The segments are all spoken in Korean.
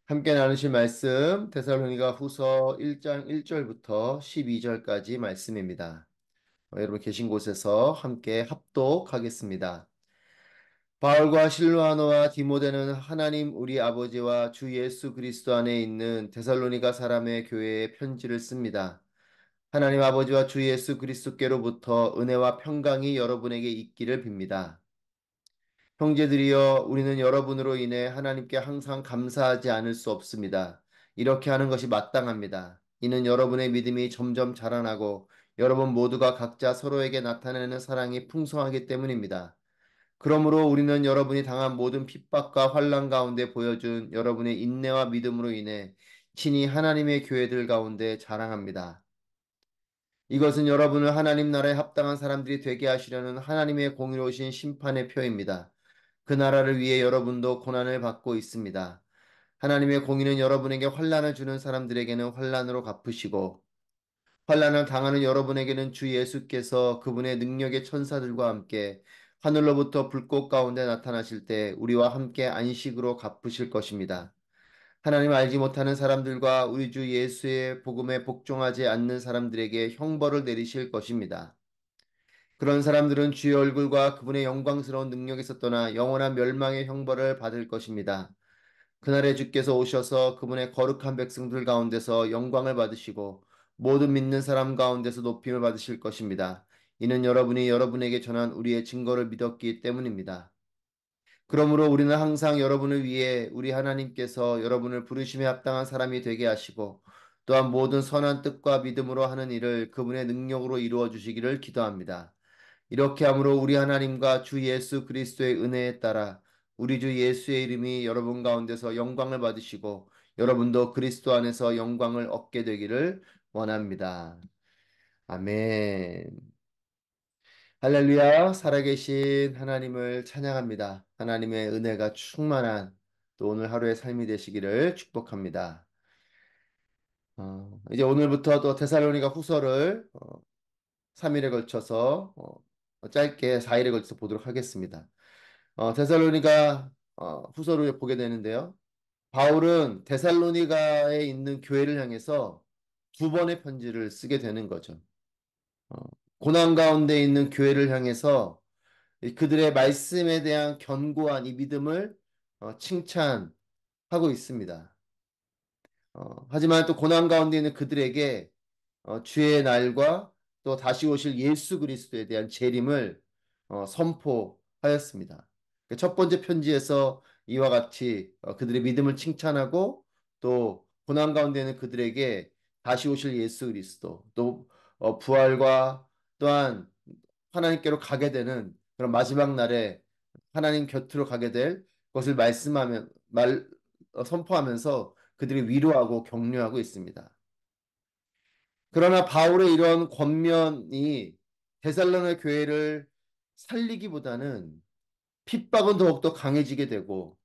함께 나누실 말씀 데살로니가 후서 1장 1절부터 12절까지 말씀입니다. 여러분 계신 곳에서 함께 합독하겠습니다. 바울과 실로아노와 디모데는 하나님 우리 아버지와 주 예수 그리스도 안에 있는 데살로니가 사람의 교회에 편지를 씁니다. 하나님 아버지와 주 예수 그리스도께로부터 은혜와 평강이 여러분에게 있기를 빕니다. 형제들이여, 우리는 여러분으로 인해 하나님께 항상 감사하지 않을 수 없습니다. 이렇게 하는 것이 마땅합니다. 이는 여러분의 믿음이 점점 자라나고 여러분 모두가 각자 서로에게 나타내는 사랑이 풍성하기 때문입니다. 그러므로 우리는 여러분이 당한 모든 핍박과 환난 가운데 보여준 여러분의 인내와 믿음으로 인해 친히 하나님의 교회들 가운데 자랑합니다. 이것은 여러분을 하나님 나라에 합당한 사람들이 되게 하시려는 하나님의 공의로우신 심판의 표입니다. 그 나라를 위해 여러분도 고난을 받고 있습니다. 하나님의 공의는 여러분에게 환난을 주는 사람들에게는 환난으로 갚으시고 환난을 당하는 여러분에게는 주 예수께서 그분의 능력의 천사들과 함께 하늘로부터 불꽃 가운데 나타나실 때 우리와 함께 안식으로 갚으실 것입니다. 하나님 알지 못하는 사람들과 우리 주 예수의 복음에 복종하지 않는 사람들에게 형벌을 내리실 것입니다. 그런 사람들은 주의 얼굴과 그분의 영광스러운 능력에서 떠나 영원한 멸망의 형벌을 받을 것입니다. 그날에 주께서 오셔서 그분의 거룩한 백성들 가운데서 영광을 받으시고 모든 믿는 사람 가운데서 높임을 받으실 것입니다. 이는 여러분이 여러분에게 전한 우리의 증거를 믿었기 때문입니다. 그러므로 우리는 항상 여러분을 위해 우리 하나님께서 여러분을 부르심에 합당한 사람이 되게 하시고 또한 모든 선한 뜻과 믿음으로 하는 일을 그분의 능력으로 이루어 주시기를 기도합니다. 이렇게 함으로 우리 하나님과 주 예수 그리스도의 은혜에 따라 우리 주 예수의 이름이 여러분 가운데서 영광을 받으시고 여러분도 그리스도 안에서 영광을 얻게 되기를 원합니다. 아멘. 할렐루야. 살아계신 하나님을 찬양합니다. 하나님의 은혜가 충만한 또 오늘 하루의 삶이 되시기를 축복합니다. 이제 오늘부터 또 데살로니가 후서를 3일에 걸쳐서 짧게 4일에 걸쳐서 보도록 하겠습니다. 데살로니가 후서를 보게 되는데요. 바울은 데살로니가에 있는 교회를 향해서 두 번의 편지를 쓰게 되는 거죠. 어, 고난 가운데 있는 교회를 향해서 그들의 말씀에 대한 견고한 이 믿음을 칭찬하고 있습니다. 하지만 또 고난 가운데 있는 그들에게 주의 날과 또 다시 오실 예수 그리스도에 대한 재림을 선포하였습니다. 첫 번째 편지에서 이와 같이 그들의 믿음을 칭찬하고 또 고난 가운데 있는 그들에게 다시 오실 예수 그리스도 또 부활과 또한 하나님께로 가게 되는 그런 마지막 날에 하나님 곁으로 가게 될 것을 선포하면서 그들이 위로하고 격려하고 있습니다. 그러나 바울의 이런 권면이 데살로니가 교회를 살리기보다는 핍박은 더욱더 강해지게 되고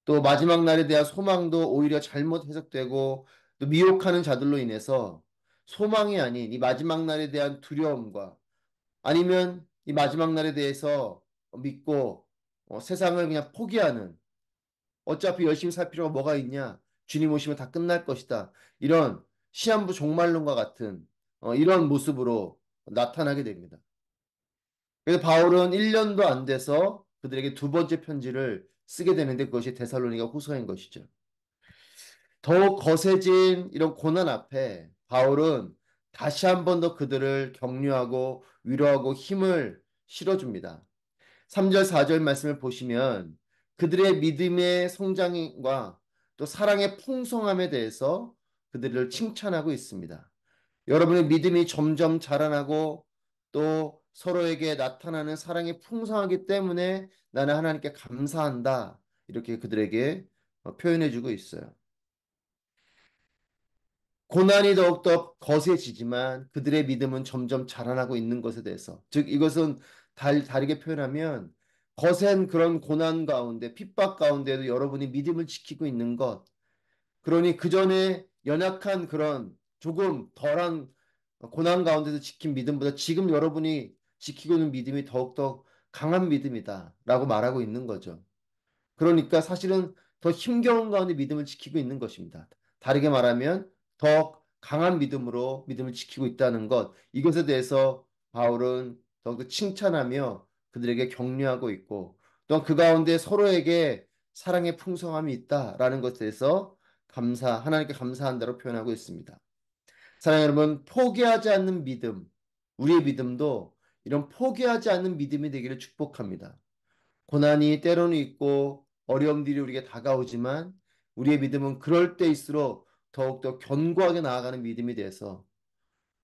또 마지막 날에 대한 소망도 오히려 잘못 해석되고 또 미혹하는 자들로 인해서 소망이 아닌 이 마지막 날에 대한 두려움과 아니면 이 마지막 날에 대해서 믿고 세상을 그냥 포기하는 어차피 열심히 살 필요가 뭐가 있냐? 주님 오시면 다 끝날 것이다. 이런 시한부 종말론과 같은 이런 모습으로 나타나게 됩니다. 그래서 바울은 1년도 안 돼서 그들에게 두 번째 편지를 쓰게 되는데 그것이 데살로니가 후서인 것이죠. 더욱 거세진 이런 고난 앞에 바울은 다시 한 번 더 그들을 격려하고 위로하고 힘을 실어줍니다. 3절, 4절 말씀을 보시면 그들의 믿음의 성장과 또 사랑의 풍성함에 대해서 그들을 칭찬하고 있습니다. 여러분의 믿음이 점점 자라나고 또 서로에게 나타나는 사랑이 풍성하기 때문에 나는 하나님께 감사한다. 이렇게 그들에게 표현해주고 있어요. 고난이 더욱더 거세지지만 그들의 믿음은 점점 자라나고 있는 것에 대해서. 즉, 이것은 다르게 표현하면 거센 그런 고난 가운데, 핍박 가운데도 여러분이 믿음을 지키고 있는 것. 그러니 그 전에 연약한 그런 조금 덜한 고난 가운데서 지킨 믿음보다 지금 여러분이 지키고 있는 믿음이 더욱더 강한 믿음이다. 라고 말하고 있는 거죠. 그러니까 사실은 더 힘겨운 가운데 믿음을 지키고 있는 것입니다. 다르게 말하면 더 강한 믿음으로 믿음을 지키고 있다는 것, 이것에 대해서 바울은 더욱더 칭찬하며 그들에게 격려하고 있고, 또한 그 가운데 서로에게 사랑의 풍성함이 있다라는 것에 대해서 하나님께 감사한다고 표현하고 있습니다. 사랑하는 여러분, 포기하지 않는 믿음, 우리의 믿음도 이런 포기하지 않는 믿음이 되기를 축복합니다. 고난이 때로는 있고 어려움들이 우리에게 다가오지만 우리의 믿음은 그럴 때일수록 더욱더 견고하게 나아가는 믿음이 돼서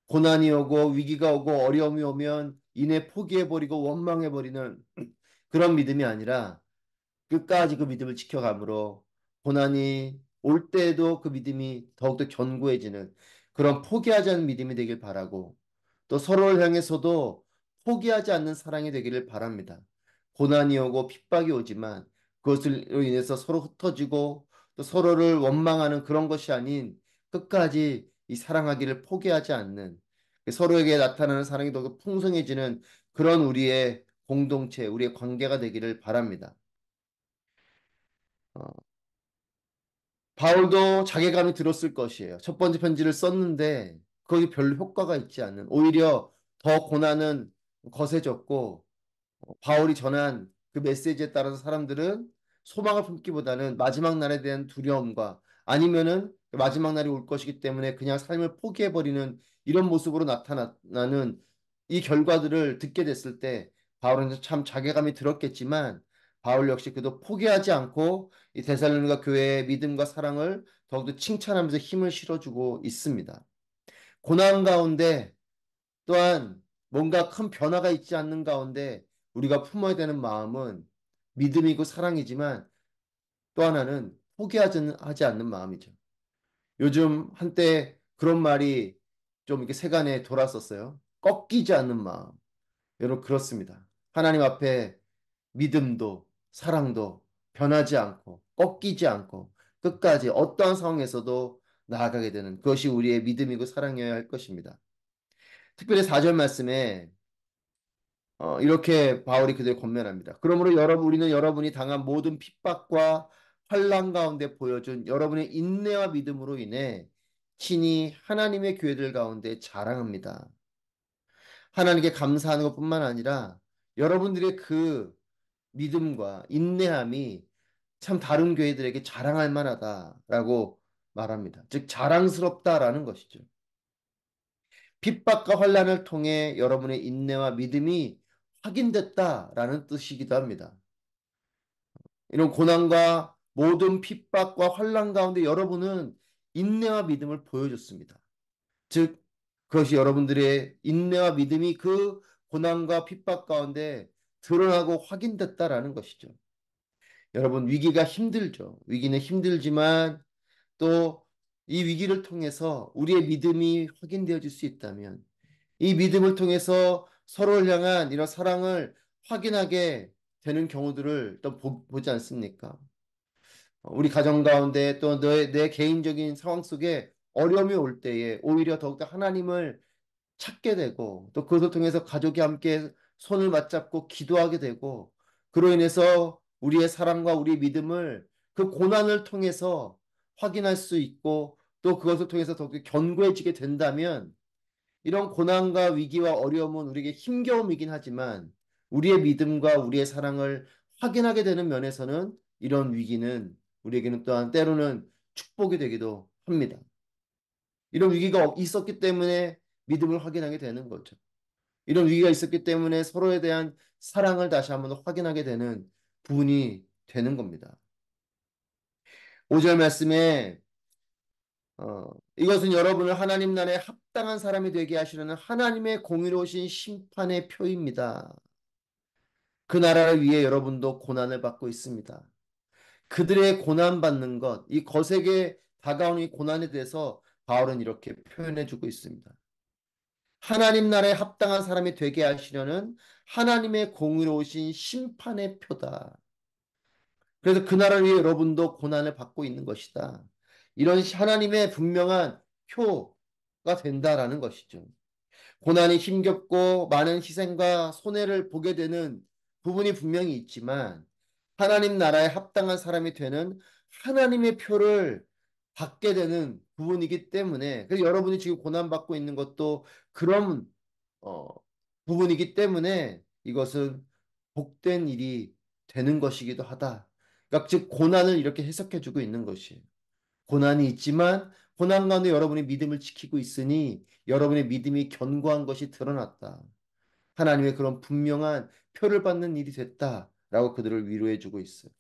고난이 오고 위기가 오고 어려움이 오면 이내 포기해버리고 원망해버리는 그런 믿음이 아니라 끝까지 그 믿음을 지켜감으로 고난이 올 때에도 그 믿음이 더욱더 견고해지는 그런 포기하지 않는 믿음이 되길 바라고 또 서로를 향해서도 포기하지 않는 사랑이 되기를 바랍니다. 고난이 오고 핍박이 오지만 그것으로 인해서 서로 흩어지고 또 서로를 원망하는 그런 것이 아닌 끝까지 이 사랑하기를 포기하지 않는 서로에게 나타나는 사랑이 더욱 풍성해지는 그런 우리의 공동체, 우리의 관계가 되기를 바랍니다. 어, 바울도 자괴감이 들었을 것이에요. 첫 번째 편지를 썼는데 거기 별로 효과가 있지 않는 오히려 더 고난은 거세졌고 바울이 전한 그 메시지에 따라서 사람들은 소망을 품기보다는 마지막 날에 대한 두려움과 아니면은 마지막 날이 올 것이기 때문에 그냥 삶을 포기해버리는 이런 모습으로 나타나는 이 결과들을 듣게 됐을 때 바울은 참 자괴감이 들었겠지만 바울 역시 그도 포기하지 않고 이 데살로니가 교회의 믿음과 사랑을 더욱더 칭찬하면서 힘을 실어주고 있습니다. 고난 가운데 또한 뭔가 큰 변화가 있지 않는 가운데 우리가 품어야 되는 마음은 믿음이고 사랑이지만 또 하나는 포기하지 않는 마음이죠. 요즘 한때 그런 말이 좀 이렇게 세간에 돌았었어요. 꺾이지 않는 마음. 여러분 그렇습니다. 하나님 앞에 믿음도 사랑도 변하지 않고 꺾이지 않고 끝까지 어떠한 상황에서도 나아가게 되는 그것이 우리의 믿음이고 사랑이어야 할 것입니다. 특별히 4절 말씀에 이렇게 바울이 그들 권면합니다. 그러므로 우리는 여러분이 당한 모든 핍박과 환난 가운데 보여준 여러분의 인내와 믿음으로 인해 친히 하나님의 교회들 가운데 자랑합니다. 하나님께 감사하는 것뿐만 아니라 여러분들의 그 믿음과 인내함이 참 다른 교회들에게 자랑할 만하다라고 말합니다. 즉 자랑스럽다라는 것이죠. 핍박과 환난을 통해 여러분의 인내와 믿음이 확인됐다라는 뜻이기도 합니다. 이런 고난과 모든 핍박과 환난 가운데 여러분은 인내와 믿음을 보여줬습니다. 즉 그것이 여러분들의 인내와 믿음이 그 고난과 핍박 가운데 드러나고 확인됐다라는 것이죠. 여러분 위기가 힘들죠. 위기는 힘들지만 또 이 위기를 통해서 우리의 믿음이 확인되어질 수 있다면 이 믿음을 통해서 서로를 향한 이런 사랑을 확인하게 되는 경우들을 또 보지 않습니까? 우리 가정 가운데 또 내 개인적인 상황 속에 어려움이 올 때에 오히려 더욱더 하나님을 찾게 되고 또 그것을 통해서 가족이 함께 손을 맞잡고 기도하게 되고 그로 인해서 우리의 사랑과 우리의 믿음을 그 고난을 통해서 확인할 수 있고 또 그것을 통해서 더욱더 견고해지게 된다면 이런 고난과 위기와 어려움은 우리에게 힘겨움이긴 하지만 우리의 믿음과 우리의 사랑을 확인하게 되는 면에서는 이런 위기는 우리에게는 또한 때로는 축복이 되기도 합니다. 이런 위기가 있었기 때문에 믿음을 확인하게 되는 거죠. 이런 위기가 있었기 때문에 서로에 대한 사랑을 다시 한번 확인하게 되는 부분이 되는 겁니다. 5절 말씀에 이것은 여러분을 하나님 나라에 합당한 사람이 되게 하시려는 하나님의 공의로우신 심판의 표입니다. 그 나라를 위해 여러분도 고난을 받고 있습니다. 그들의 고난받는 것, 이 거세게 다가오는 이 고난에 대해서 바울은 이렇게 표현해 주고 있습니다. 하나님 나라에 합당한 사람이 되게 하시려는 하나님의 공의로우신 심판의 표다. 그래서 그 나라를 위해 여러분도 고난을 받고 있는 것이다. 이런 하나님의 분명한 표가 된다라는 것이죠. 고난이 힘겹고 많은 희생과 손해를 보게 되는 부분이 분명히 있지만 하나님 나라에 합당한 사람이 되는 하나님의 표를 받게 되는 부분이기 때문에, 그래서 여러분이 지금 고난받고 있는 것도 그런 어, 부분이기 때문에 이것은 복된 일이 되는 것이기도 하다. 그러니까 즉 고난을 이렇게 해석해 주고 있는 것이에요. 고난이 있지만 고난 가운데 여러분이 믿음을 지키고 있으니 여러분의 믿음이 견고한 것이 드러났다. 하나님의 그런 분명한 표를 받는 일이 됐다라고 그들을 위로해 주고 있어요.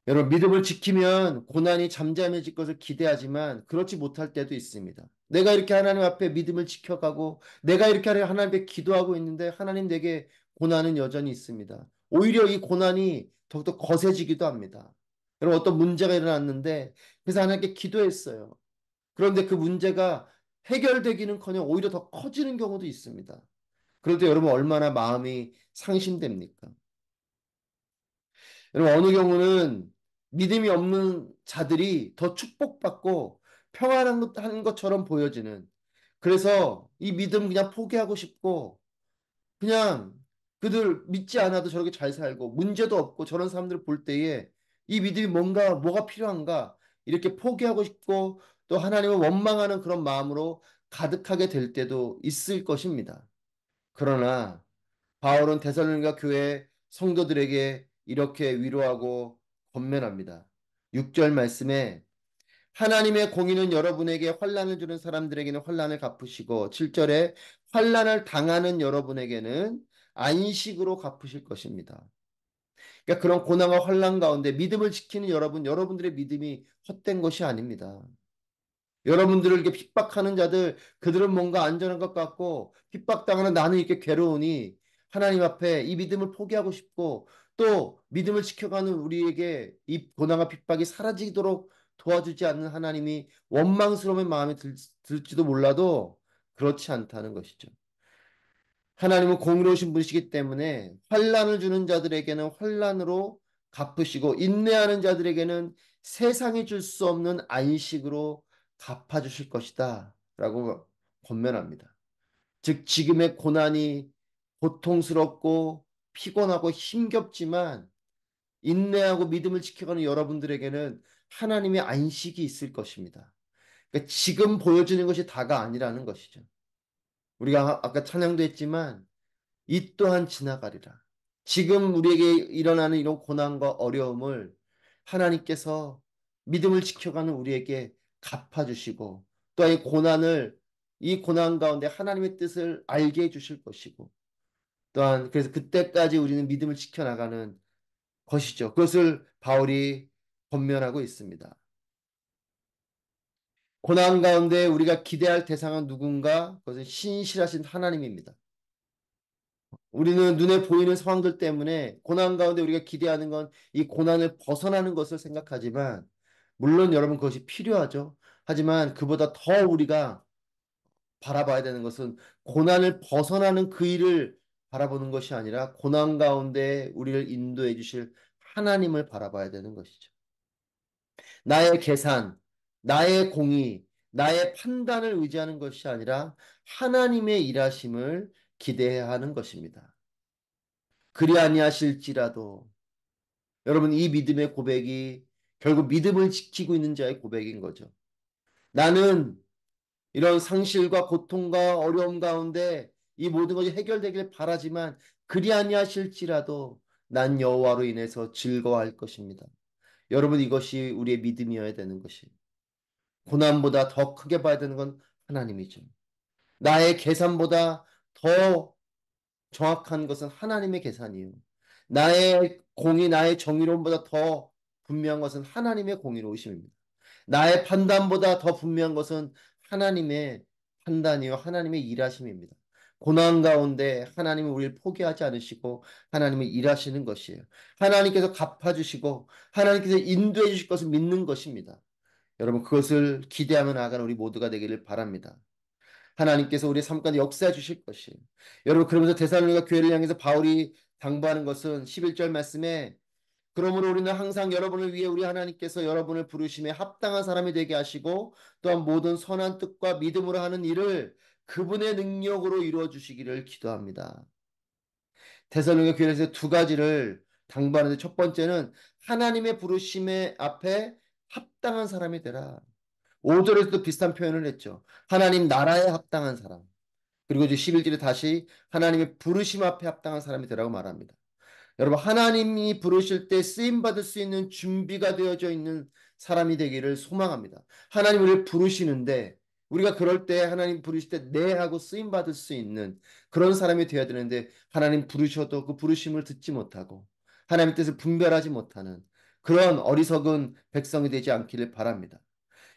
여러분, 믿음을 지키면 고난이 잠잠해질 것을 기대하지만 그렇지 못할 때도 있습니다. 내가 이렇게 하나님 앞에 믿음을 지켜가고 내가 이렇게 하나님 앞에 기도하고 있는데 하나님 내게 고난은 여전히 있습니다. 오히려 이 고난이 더욱더 거세지기도 합니다. 여러분, 어떤 문제가 일어났는데 그래서 하나님께 기도했어요. 그런데 그 문제가 해결되기는커녕 오히려 더 커지는 경우도 있습니다. 그럴 때 여러분 얼마나 마음이 상심됩니까? 여러분, 어느 경우는 믿음이 없는 자들이 더 축복받고 평안한 하는 것처럼 보여지는, 그래서 이 믿음 그냥 포기하고 싶고 그냥 그들 믿지 않아도 저렇게 잘 살고 문제도 없고 저런 사람들을 볼 때에 이 믿음이 뭐가 필요한가 이렇게 포기하고 싶고 또 하나님을 원망하는 그런 마음으로 가득하게 될 때도 있을 것입니다. 그러나 바울은 데살로니가 교회 성도들에게 이렇게 위로하고 권면합니다. 6절 말씀에 하나님의 공의는 여러분에게 환난을 주는 사람들에게는 환난을 갚으시고 7절에 환난을 당하는 여러분에게는 안식으로 갚으실 것입니다. 그러니까 그런 고난과 환난 가운데 믿음을 지키는 여러분들의 믿음이 헛된 것이 아닙니다. 여러분들을 이렇게 핍박하는 자들, 그들은 뭔가 안전한 것 같고, 핍박당하는 나는 이렇게 괴로우니, 하나님 앞에 이 믿음을 포기하고 싶고, 또 믿음을 지켜가는 우리에게 이 고난과 핍박이 사라지도록 도와주지 않는 하나님이 원망스러운 마음에 들지도 몰라도 그렇지 않다는 것이죠. 하나님은 공의로우신 분이시기 때문에 환난을 주는 자들에게는 환난으로 갚으시고 인내하는 자들에게는 세상이 줄 수 없는 안식으로 갚아주실 것이다 라고 권면합니다. 즉 지금의 고난이 고통스럽고 피곤하고 힘겹지만 인내하고 믿음을 지켜가는 여러분들에게는 하나님의 안식이 있을 것입니다. 그러니까 지금 보여주는 것이 다가 아니라는 것이죠. 우리가 아까 찬양도 했지만 이 또한 지나가리라. 지금 우리에게 일어나는 이런 고난과 어려움을 하나님께서 믿음을 지켜가는 우리에게 갚아주시고 또 이 고난 가운데 하나님의 뜻을 알게 해주실 것이고 또한 그래서 그때까지 우리는 믿음을 지켜나가는 것이죠. 그것을 바울이 권면하고 있습니다. 고난 가운데 우리가 기대할 대상은 누군가? 그것은 신실하신 하나님입니다. 우리는 눈에 보이는 상황들 때문에 고난 가운데 우리가 기대하는 건 이 고난을 벗어나는 것을 생각하지만, 물론 여러분 그것이 필요하죠. 하지만 그보다 더 우리가 바라봐야 되는 것은 고난을 벗어나는 그 일을 바라보는 것이 아니라 고난 가운데 우리를 인도해 주실 하나님을 바라봐야 되는 것이죠. 나의 계산, 나의 공의, 나의 판단을 의지하는 것이 아니라 하나님의 일하심을 기대해야 하는 것입니다. 그리 아니하실지라도 여러분 이 믿음의 고백이 결국 믿음을 지키고 있는 자의 고백인 거죠. 나는 이런 상실과 고통과 어려움 가운데 이 모든 것이 해결되길 바라지만 그리 아니하실지라도 난 여호와로 인해서 즐거워할 것입니다. 여러분 이것이 우리의 믿음이어야 되는 것이 고난보다 더 크게 봐야 되는 건 하나님이죠. 나의 계산보다 더 정확한 것은 하나님의 계산이요. 나의 공의, 나의 정의로움보다 더 분명한 것은 하나님의 공의로우심입니다. 나의 판단보다 더 분명한 것은 하나님의 판단이요. 하나님의 일하심입니다. 고난 가운데 하나님은 우리를 포기하지 않으시고 하나님이 일하시는 것이에요. 하나님께서 갚아주시고 하나님께서 인도해 주실 것을 믿는 것입니다. 여러분 그것을 기대하며 나아가는 우리 모두가 되기를 바랍니다. 하나님께서 우리의 삶 가운데 역사해 주실 것이에요. 여러분 그러면서 데살로니가 교회를 향해서 바울이 당부하는 것은 11절 말씀에 그러므로 우리는 항상 여러분을 위해 우리 하나님께서 여러분을 부르심에 합당한 사람이 되게 하시고 또한 모든 선한 뜻과 믿음으로 하는 일을 그분의 능력으로 이루어 주시기를 기도합니다. 데살로니가 교회에서 두 가지를 당부하는데 첫 번째는 하나님의 부르심의 앞에 합당한 사람이 되라. 5절에서도 비슷한 표현을 했죠. 하나님 나라에 합당한 사람. 그리고 이제 11절에 다시 하나님의 부르심 앞에 합당한 사람이 되라고 말합니다. 여러분, 하나님이 부르실 때 쓰임받을 수 있는 준비가 되어져 있는 사람이 되기를 소망합니다. 하나님 우리를 부르시는데, 우리가 그럴 때 하나님 부르실 때 네 하고 쓰임받을 수 있는 그런 사람이 되어야 되는데, 하나님 부르셔도 그 부르심을 듣지 못하고, 하나님의 뜻을 분별하지 못하는 그런 어리석은 백성이 되지 않기를 바랍니다.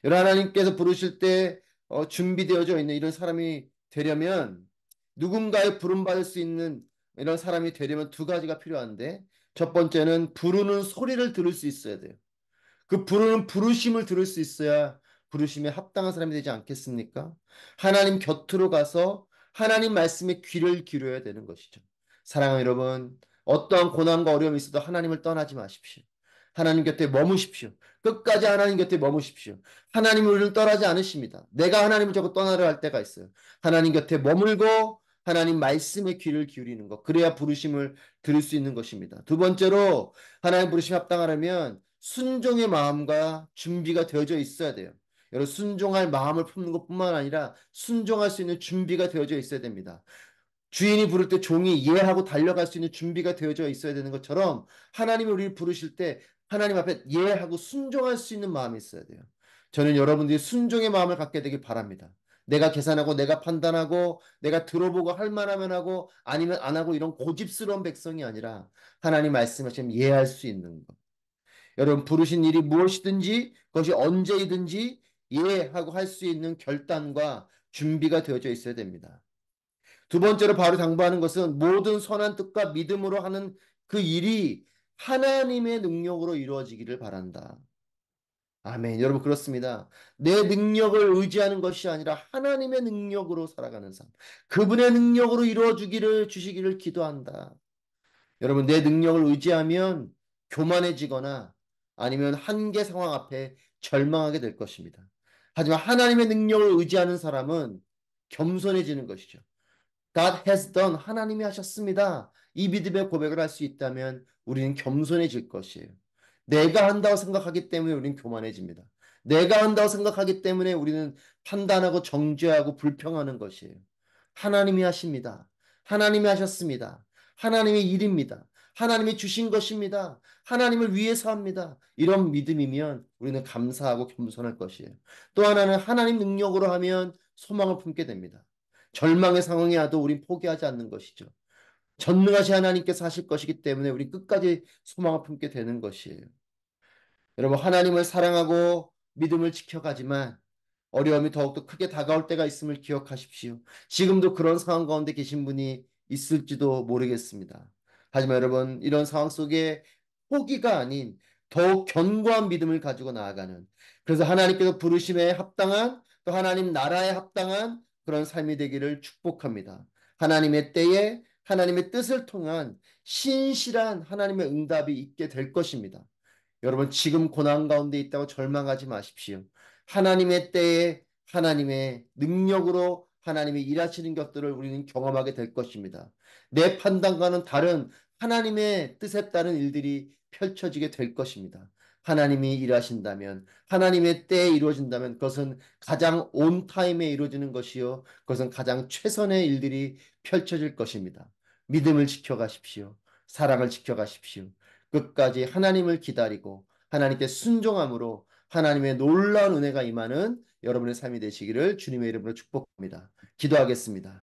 여러분, 하나님께서 부르실 때 준비되어져 있는 이런 사람이 되려면, 누군가의 부름받을 수 있는 이런 사람이 되려면 두 가지가 필요한데, 첫 번째는 부르는 소리를 들을 수 있어야 돼요. 그 부르는 부르심을 들을 수 있어야 부르심에 합당한 사람이 되지 않겠습니까? 하나님 곁으로 가서 하나님 말씀에 귀를 기울여야 되는 것이죠. 사랑하는 여러분, 어떠한 고난과 어려움이 있어도 하나님을 떠나지 마십시오. 하나님 곁에 머무십시오. 끝까지 하나님 곁에 머무십시오. 하나님은 우리를 떠나지 않으십니다. 내가 하나님을 자꾸 떠나려 할 때가 있어요. 하나님 곁에 머물고 하나님 말씀에 귀를 기울이는 것. 그래야 부르심을 들을 수 있는 것입니다. 두 번째로 하나님 부르심 합당하려면 순종의 마음과 준비가 되어져 있어야 돼요. 여러분, 순종할 마음을 품는 것뿐만 아니라 순종할 수 있는 준비가 되어져 있어야 됩니다. 주인이 부를 때 종이 예하고 달려갈 수 있는 준비가 되어져 있어야 되는 것처럼, 하나님이 우리를 부르실 때 하나님 앞에 예하고 순종할 수 있는 마음이 있어야 돼요. 저는 여러분들이 순종의 마음을 갖게 되길 바랍니다. 내가 계산하고 내가 판단하고 내가 들어보고 할 만하면 하고 아니면 안 하고 이런 고집스러운 백성이 아니라 하나님 말씀하시면 예할 수 있는 것. 여러분, 부르신 일이 무엇이든지 그것이 언제이든지 예하고 할 수 있는 결단과 준비가 되어져 있어야 됩니다. 두 번째로 바로 당부하는 것은 모든 선한 뜻과 믿음으로 하는 그 일이 하나님의 능력으로 이루어지기를 바란다. 아멘. 여러분, 그렇습니다. 내 능력을 의지하는 것이 아니라 하나님의 능력으로 살아가는 삶. 그분의 능력으로 이루어지기를 주시기를 기도한다. 여러분, 내 능력을 의지하면 교만해지거나 아니면 한계 상황 앞에 절망하게 될 것입니다. 하지만 하나님의 능력을 의지하는 사람은 겸손해지는 것이죠. God has done. 하나님이 하셨습니다. 이 믿음의 고백을 할 수 있다면 우리는 겸손해질 것이에요. 내가 한다고 생각하기 때문에 우리는 교만해집니다. 내가 한다고 생각하기 때문에 우리는 판단하고 정죄하고 불평하는 것이에요. 하나님이 하십니다. 하나님이 하셨습니다. 하나님의 일입니다. 하나님이 주신 것입니다. 하나님을 위해서 합니다. 이런 믿음이면 우리는 감사하고 겸손할 것이에요. 또 하나는 하나님 능력으로 하면 소망을 품게 됩니다. 절망의 상황이 와도 우린 포기하지 않는 것이죠. 전능하신 하나님께서 하실 것이기 때문에 우리 끝까지 소망을 품게 되는 것이에요. 여러분, 하나님을 사랑하고 믿음을 지켜가지만 어려움이 더욱더 크게 다가올 때가 있음을 기억하십시오. 지금도 그런 상황 가운데 계신 분이 있을지도 모르겠습니다. 하지만 여러분, 이런 상황 속에 포기가 아닌 더욱 견고한 믿음을 가지고 나아가는, 그래서 하나님께서 부르심에 합당한, 또 하나님 나라에 합당한 그런 삶이 되기를 축복합니다. 하나님의 때에 하나님의 뜻을 통한 신실한 하나님의 응답이 있게 될 것입니다. 여러분, 지금 고난 가운데 있다고 절망하지 마십시오. 하나님의 때에 하나님의 능력으로 하나님이 일하시는 것들을 우리는 경험하게 될 것입니다. 내 판단과는 다른 하나님의 뜻에 따른 일들이 펼쳐지게 될 것입니다. 하나님이 일하신다면, 하나님의 때에 이루어진다면 그것은 가장 온 타임에 이루어지는 것이요. 그것은 가장 최선의 일들이 펼쳐질 것입니다. 믿음을 지켜가십시오. 사랑을 지켜가십시오. 끝까지 하나님을 기다리고 하나님께 순종함으로 하나님의 놀라운 은혜가 임하는 여러분의 삶이 되시기를 주님의 이름으로 축복합니다. 기도하겠습니다.